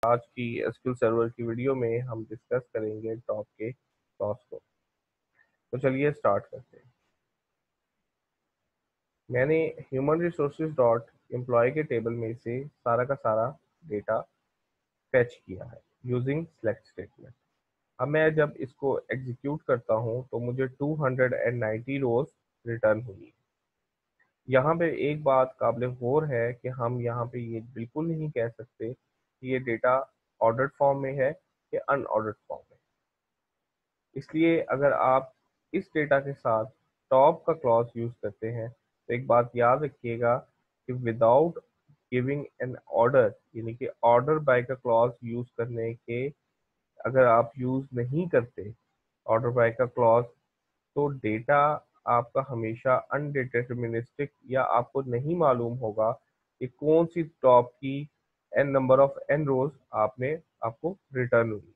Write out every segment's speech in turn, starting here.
आज की SQL server की वीडियो में हम डिस्कस करेंगे टॉप के क्लॉज को। तो चलिए स्टार्ट करते हैं। मैंने ह्यूमन रिसोर्सेज डॉट एम्प्लॉय के टेबल में से सारा का सारा डेटा फेच किया है यूजिंग सेलेक्ट स्टेटमेंट। अब मैं जब इसको एग्जीक्यूट करता हूं तो मुझे 290 रोज रिटर्न हुई। यहाँ पे एक बात काबिल गौर है कि हम यहाँ पे ये बिल्कुल नहीं कह सकते कि ये डेटा ऑर्डर्ड फॉर्म में है या अनऑर्डर्ड फॉर्म में। इसलिए अगर आप इस डेटा के साथ टॉप का क्लॉज यूज करते हैं तो एक बात याद रखिएगा कि विदाउट गिविंग एन ऑर्डर यानी कि ऑर्डर बाय का क्लॉज यूज करने के अगर आप यूज नहीं करते ऑर्डर बाय का क्लॉज तो डेटा आपका हमेशा अनडिटरमिनिस्टिक या आपको नहीं मालूम होगा कि कौन सी टॉप की एन नंबर ऑफ एन रोज आपको रिटर्न हुई।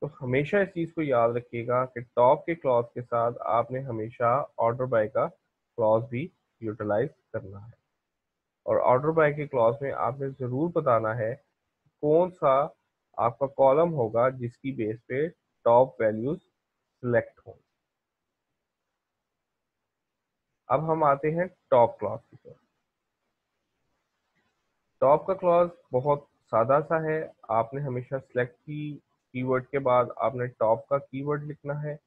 तो हमेशा इस चीज़ को याद रखिएगा कि टॉप के क्लॉज के साथ आपने हमेशा ऑर्डर बाय का क्लॉज भी यूटिलाइज करना है। और ऑर्डर बाय के क्लॉज में आपने ज़रूर बताना है कौन सा आपका कॉलम होगा जिसकी बेस पे टॉप वैल्यूज सिलेक्ट हों। अब हम आते हैं टॉप क्लॉज की तरफ। टॉप का क्लॉज बहुत सादा सा है। आपने हमेशा सिलेक्ट की कीवर्ड के बाद आपने टॉप का कीवर्ड लिखना है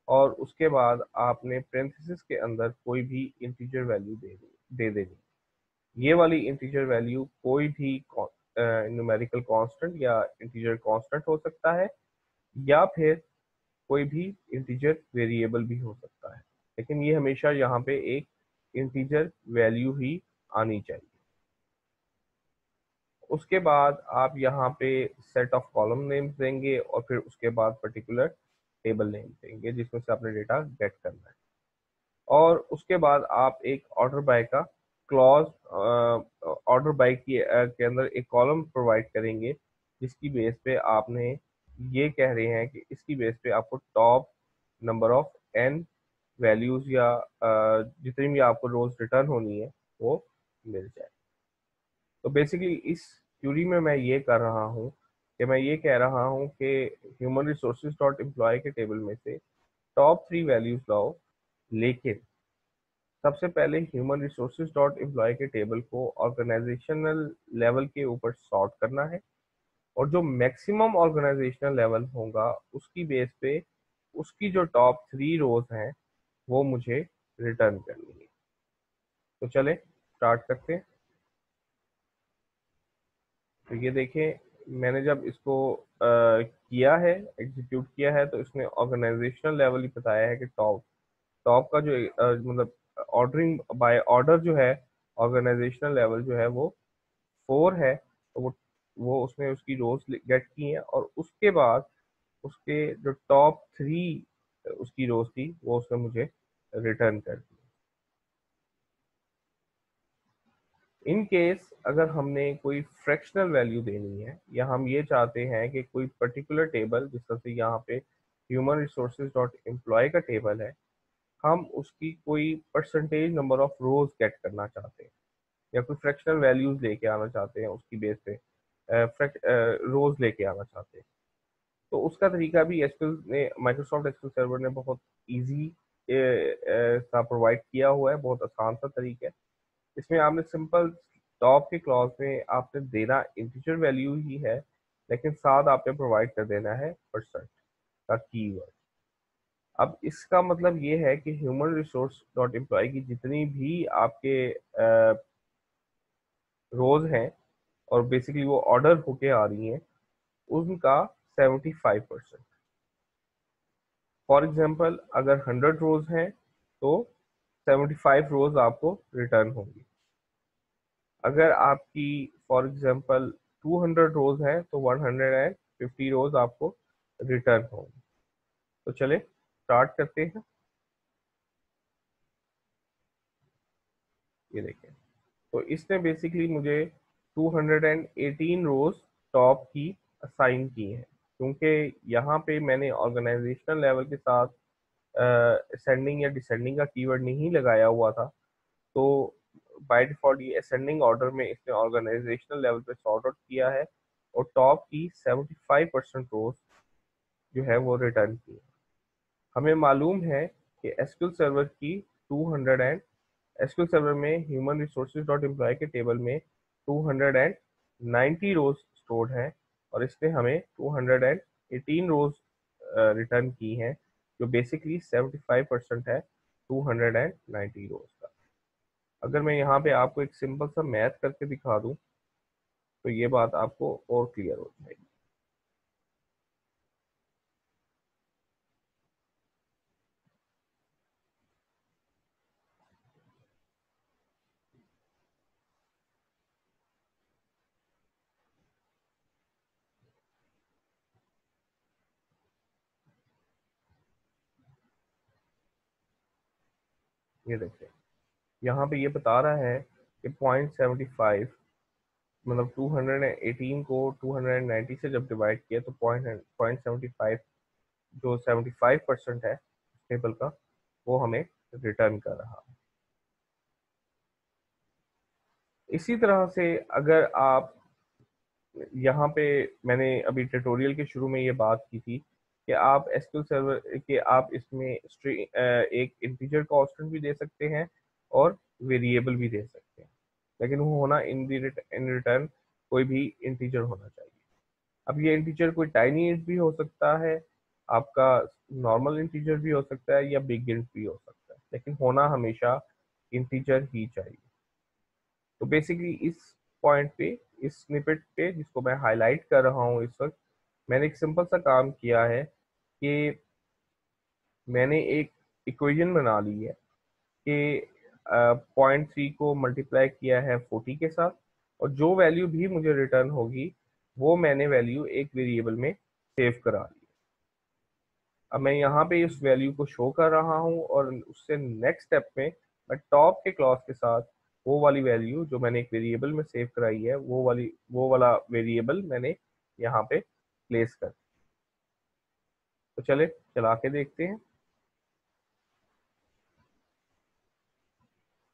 और उसके बाद आपने पेरेंथेसिस के अंदर कोई भी इंटीजर वैल्यू दे देनी। ये वाली इंटीजर वैल्यू कोई भी न्यूमेरिकल कांस्टेंट या इंटीजर कांस्टेंट हो सकता है या फिर कोई भी इंटीजर वेरिएबल भी हो सकता है, लेकिन ये हमेशा यहाँ पे एक इंटीजर वैल्यू ही आनी चाहिए। उसके बाद आप यहाँ पे सेट ऑफ कॉलम नेम्स देंगे और फिर उसके बाद पर्टिकुलर टेबल नेम देंगे जिसमें से आपने डेटा गेट करना है। और उसके बाद आप एक ऑर्डर बाय का क्लॉज ऑर्डर बाय के अंदर एक कॉलम प्रोवाइड करेंगे जिसकी बेस पे आपने ये कह रहे हैं कि इसकी बेस पे आपको top number of N values या जितनी भी आपको रोज रिटर्न होनी है वो मिल जाए। तो बेसिकली इस क्यूरी में मैं ये कर रहा हूँ कि मैं ये कह रहा हूँ कि ह्यूमन रिसोर्सेज डॉट एम्प्लॉय के टेबल में से टॉप 3 वैल्यूज लाओ, लेकिन सबसे पहले ह्यूमन रिसोर्सेज डॉट एम्प्लॉय के टेबल को ऑर्गेनाइजेशनल लेवल के ऊपर सॉर्ट करना है और जो मैक्सिमम ऑर्गेनाइजेशनल लेवल होगा उसकी बेस पे उसकी जो टॉप 3 रोज हैं वो मुझे रिटर्न करनी है। तो चले स्टार्ट करते हैं। तो ये देखें मैंने जब इसको किया है एग्जीक्यूट किया है तो इसने ऑर्गेनाइजेशनल लेवल ही बताया है कि टॉप टॉप का जो मतलब ऑर्डरिंग बाय ऑर्डर जो है ऑर्गेनाइजेशनल लेवल जो है वो 4 है। तो वो उसने उसकी रोज गेट की हैं और उसके बाद उसके जो टॉप 3 उसकी रोज थी वो उसने मुझे रिटर्न कर दी। इन केस अगर हमने कोई फ्रैक्शनल वैल्यू देनी है या हम ये चाहते हैं कि कोई पर्टिकुलर टेबल जिस तरह से यहाँ पे ह्यूमन रिसोर्सेज डॉट एम्प्लॉय का टेबल है हम उसकी कोई percentage number of rows get करना चाहते हैं या कोई फ्रैक्शनल वैल्यूज लेके आना चाहते हैं उसकी बेस पे रोज लेके आना चाहते हैं तो उसका तरीका भी एसक्यूएल ने माइक्रोसॉफ्ट एसक्यूएल सर्वर ने बहुत इजी सा प्रोवाइड किया हुआ है, बहुत आसान सा तरीका है। इसमें आपने सिंपल टॉप के क्लॉज में आपने देना इंटीजर वैल्यू ही है, लेकिन साथ आपने प्रोवाइड कर देना है परसेंट का कीवर्ड। अब इसका मतलब ये है कि ह्यूमन रिसोर्स डॉट एम्प्लॉय की जितनी भी आपके रोज हैं और बेसिकली वो ऑर्डर होके आ रही हैं उनका 75%। फॉर एग्जांपल अगर 100 रोज हैं तो 75 रोज आपको रिटर्न होंगी। अगर आपकी फॉर एग्जांपल 200 रोज हैं तो 150 रोज आपको रिटर्न होंगी। तो चले स्टार्ट करते हैं। ये देखें तो इसने बेसिकली मुझे 218 रोज टॉप की असाइन की है क्योंकि यहाँ पे मैंने ऑर्गेनाइजेशनल लेवल के साथ असेंडिंग या डिसेंडिंग का कीवर्ड नहीं लगाया हुआ था। तो बाय डिफॉल्ट ये असेंडिंग ऑर्डर में इसने ऑर्गेनाइजेशनल लेवल पे सॉर्ट आउट किया है, और टॉप की 75% रोज जो है वो रिटर्न की है। हमें मालूम है कि एसक्यूएल सर्वर की 200 एंड एसक्यूएल सर्वर में ह्यूमन रिसोर्सेज डॉट एम्प्लॉय के टेबल में 290 रोज स्टोर्ड हैं, और इसने हमें 218 रोज रिटर्न की हैं, जो बेसिकली 75% है 290 रोज का। अगर मैं यहाँ पे आपको एक सिंपल सा मैथ करके दिखा दूं तो ये बात आपको और क्लियर हो जाएगी। ये देखिए, यहाँ पे ये बता रहा है कि 0.75, मतलब 218 को 290 से जब डिवाइड किया तो 0.75, जो 75% है टेबल का, वो हमें रिटर्न कर रहा है। इसी तरह से अगर आप यहाँ पे, मैंने अभी ट्यूटोरियल के शुरू में ये बात की थी कि आप एसक्यूएल सर्वर के आप इसमें एक इंटीजर कांस्टेंट भी दे सकते हैं और वेरिएबल भी दे सकते हैं, लेकिन वो होना इन रिटर्न कोई भी इंटीजर होना चाहिए। अब ये इंटीजर कोई टाइनी इंट भी हो सकता है, आपका नॉर्मल इंटीजर भी हो सकता है, या बिग इंट भी हो सकता है, लेकिन होना हमेशा इंटीजर ही चाहिए। तो बेसिकली इस पॉइंट पे, इस स्निपेट पे जिसको मैं हाईलाइट कर रहा हूँ इस वक्त, मैंने एक सिंपल सा काम किया है कि मैंने एक इक्वेशन बना ली है कि 0.3 को मल्टीप्लाई किया है 40 के साथ, और जो वैल्यू भी मुझे रिटर्न होगी वो मैंने वैल्यू एक वेरिएबल में सेव करा ली। अब मैं यहाँ पे इस वैल्यू को शो कर रहा हूँ, और उससे नेक्स्ट स्टेप में मैं टॉप के क्लॉज के साथ वो वाली वैल्यू जो मैंने एक वेरिएबल में सेव कराई है, वो वाला वेरिएबल मैंने यहाँ पे प्लेस कर। तो चले चला के देखते हैं।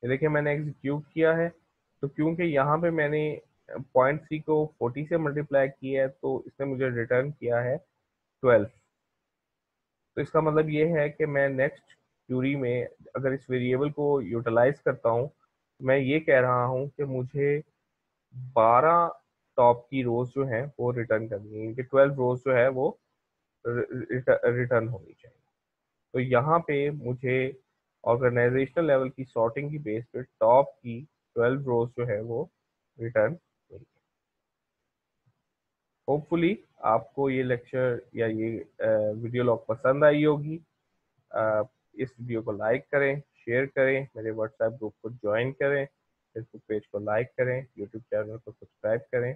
ये देखिए मैंने एग्जीक्यूट किया है, तो क्योंकि यहाँ पे मैंने 0.3 को 40 से मल्टीप्लाई किया है तो इसने मुझे रिटर्न किया है 12। तो इसका मतलब ये है कि मैं नेक्स्ट क्यूरी में अगर इस वेरिएबल को यूटिलाइज करता हूँ, मैं ये कह रहा हूँ कि मुझे 12 टॉप की रोज जो हैं वो रिटर्न करनी है, इनके 12 रोज जो है वो रिटर्न होनी चाहिए। तो यहाँ पे मुझे ऑर्गेनाइजेशनल लेवल की सॉर्टिंग की बेस पे टॉप की 12 रोज जो है वो रिटर्न हुई। होपफुली आपको ये लेक्चर या ये वीडियो लॉग पसंद आई होगी। इस वीडियो को लाइक करें, शेयर करें, मेरे व्हाट्सएप ग्रुप को ज्वाइन करें, फेसबुक पेज को लाइक करें, यूट्यूब चैनल को सब्सक्राइब करें।